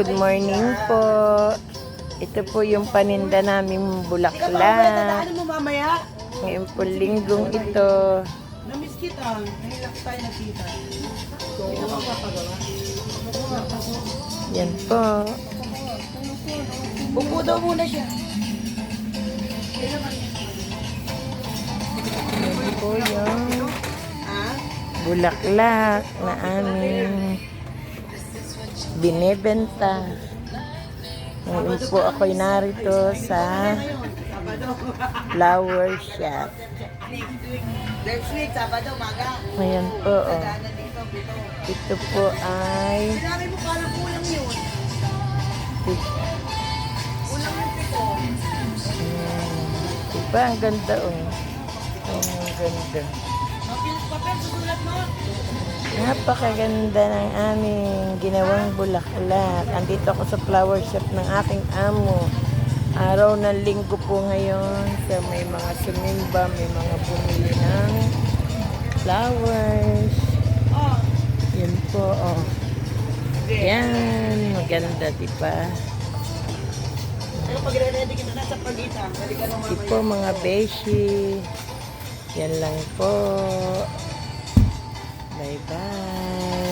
Good morning po. Ito po yung paninda naming bulaklak. Dadaanan mo mamaya. Ngayon po linggong ito. Namiss kita. Nahilak tayo nakita. Hindi ka magpapagawa. Yan po. Buko daw muna siya. Yan po yung Ah? bulaklak na aming binebenta. Ngayon po ako'y narito sa flower shop. Next week, Sabado, maga. Ayan po. Oh. Dadaanan dito, buto. Ito po ay Sinabi mo parang kulang yun. Kulang yung pito. diba ang ganda oh. Ang ganda. Papel, susulat mo. Napakaganda ng aming ginawang bulaklak. Andito ako sa flower shop ng aking amo. Araw ng linggo po ngayon. So may mga sumimba, may mga bumili ng flowers. Oh. Yan po, oh. Yan, maganda, diba? Pero pag ready kita na sa pagitan, balik ka nung Ito mamaya. po mga beshi. Yan lang po. Bye-bye.